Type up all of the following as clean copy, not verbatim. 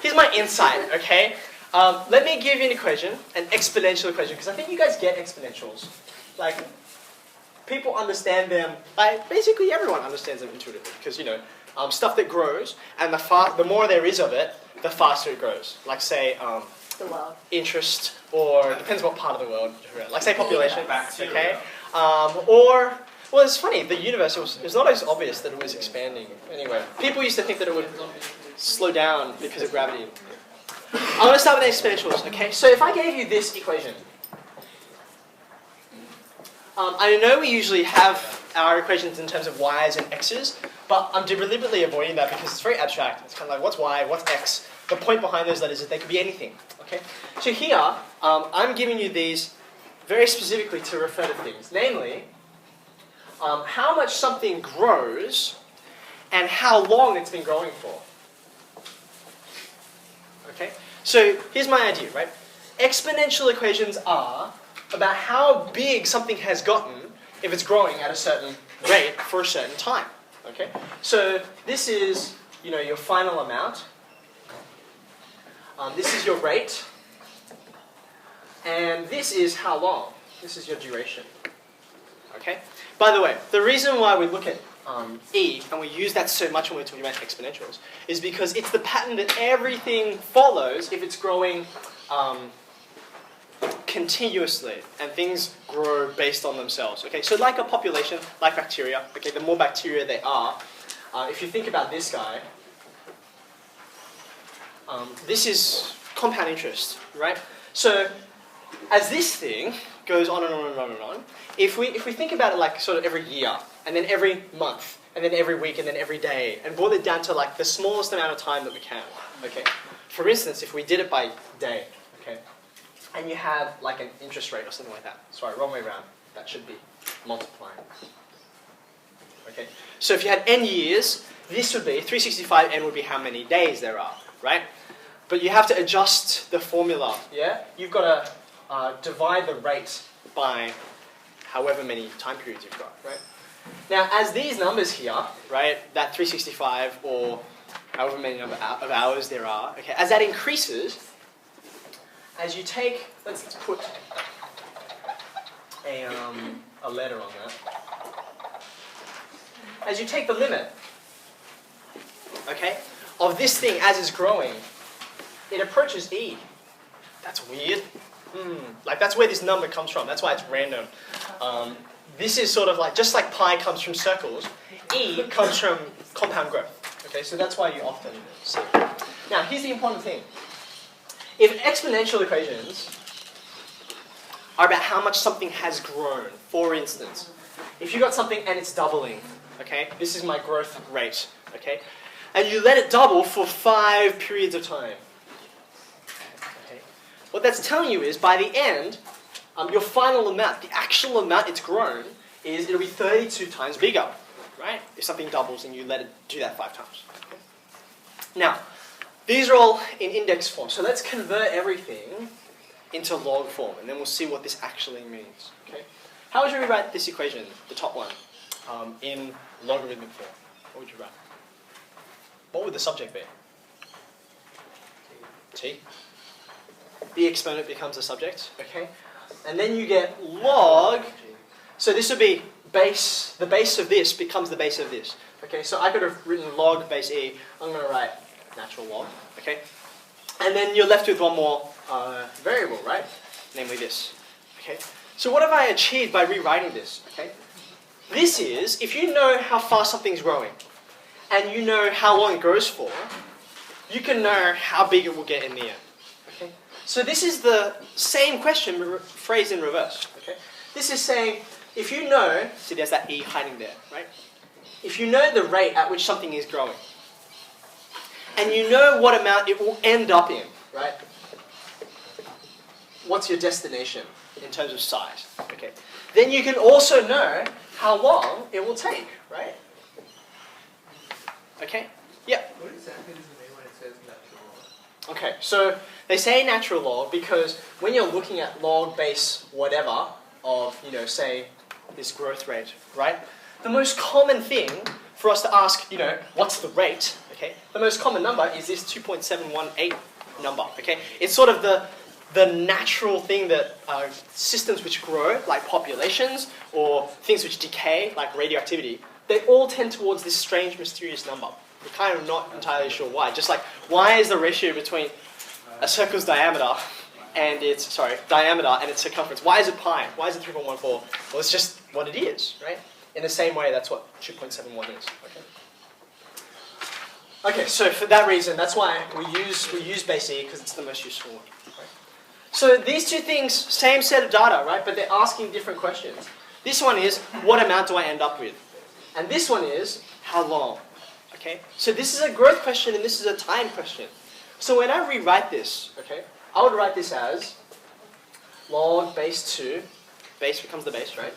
here's my insight, okay? Let me give you an equation, an exponential equation, because I think you guys get exponentials. Like, people understand them, like, basically everyone understands them intuitively, because, you know, stuff that grows, and the more there is of it, the faster it grows. Like, say, The world. interest, or depends what part of the world, like, say, population, okay? Well, it's funny, the universe, it was not as obvious that it was expanding. Anyway, people used to think that it would slow down because of gravity. I'm going to start with exponentials, okay? So if I gave you this equation, I know we usually have our equations in terms of y's and x's, but I'm deliberately avoiding that because it's very abstract. It's kind of like, what's y, what's x? The point behind those letters is they could be anything, okay? So here, I'm giving you these very specifically to refer to things, namely, how much something grows and how long it's been growing for. Okay? So here's my idea, right? Exponential equations are about how big something has gotten if it's growing at a certain rate for a certain time. Okay? So this is, you know, your final amount. This is your rate. And this is how long. This is your duration. Okay? By the way, the reason why we look at e, and we use that so much when we're talking about exponentials, is because it's the pattern that everything follows if it's growing continuously, and things grow based on themselves. Okay, so like a population, like bacteria, okay, the more bacteria they are, if you think about this guy, this is compound interest, right? So as this thing goes on and on and on and on, if we think about it like sort of every year, and then every month, and then every week, and then every day, and boil it down to like the smallest amount of time that we can, okay? For instance, if we did it by day, okay, and you have like an interest rate or something like that. Sorry, wrong way around. That should be multiplying. Okay, so if you had n years, this would be, 365n would be how many days there are, right? But you have to adjust the formula, yeah? You've got to divide the rate by however many time periods you've got, right? Now, as these numbers here, right, that 365 or however many number of hours there are, okay, as that increases, as you take, let's put a letter on that. As you take the limit, okay, of this thing as it's growing, it approaches e. That's weird. Like that's where this number comes from. That's why it's random. This is sort of like, just like pi comes from circles, e comes from compound growth. Okay, so that's why you often see. Now, here's the important thing. If exponential equations are about how much something has grown, for instance, if you've got something and it's doubling, okay, this is my growth rate, okay, and you let it double for 5 periods of time, okay, what that's telling you is by the end, your final amount, the actual amount it's grown, it'll be 32 times bigger, right, if something doubles and you let it do that 5 times. Okay? Now, these are all in index form, so let's convert everything into log form, and then we'll see what this actually means. Okay? How would you rewrite this equation, the top one, in logarithmic form? What would you write? What would the subject be? T. The exponent becomes the subject, okay? And then you get log, so this would be base, the base of this becomes the base of this. Okay, so I could have written log base e, I'm going to write natural log, okay? And then you're left with one more variable, right? Namely this, okay? So what have I achieved by rewriting this, okay? This is, if you know how fast something's growing, and you know how long it grows for, you can know how big it will get in the end, okay? So this is the same question phrased in reverse, okay? This is saying, if you know, see there's that e hiding there, right? If you know the rate at which something is growing, and you know what amount it will end up in, right? What's your destination in terms of size, okay? Then you can also know how long it will take, right? Okay? Yeah? What exactly does it mean when it says natural log? Okay, so they say natural log because when you're looking at log base whatever of, you know, say this growth rate, right? The most common thing for us to ask, what's the rate, okay, the most common number is this 2.718 number, okay? It's sort of the natural thing that systems which grow, like populations, or things which decay, like radioactivity, they all tend towards this strange, mysterious number. We're kind of not entirely sure why. Just like, why is the ratio between a circle's diameter and its circumference? Why is it pi? Why is it 3.14? Well, it's just what it is, right? In the same way, that's what 2.71 is. Okay, so for that reason, that's why we use base E, because it's the most useful one. Right? So these two things, same set of data, right? But they're asking different questions. This one is, what amount do I end up with? And this one is, how long? Okay? So this is a growth question and this is a time question. So when I rewrite this, okay, I would write this as log base 2, base becomes the base, right,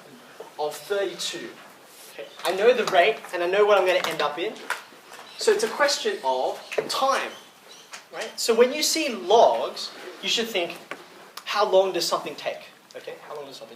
of 32. Okay? I know the rate and I know what I'm going to end up in. So it's a question of time, right? So when you see logs, you should think, how long does something take? Okay, how long does something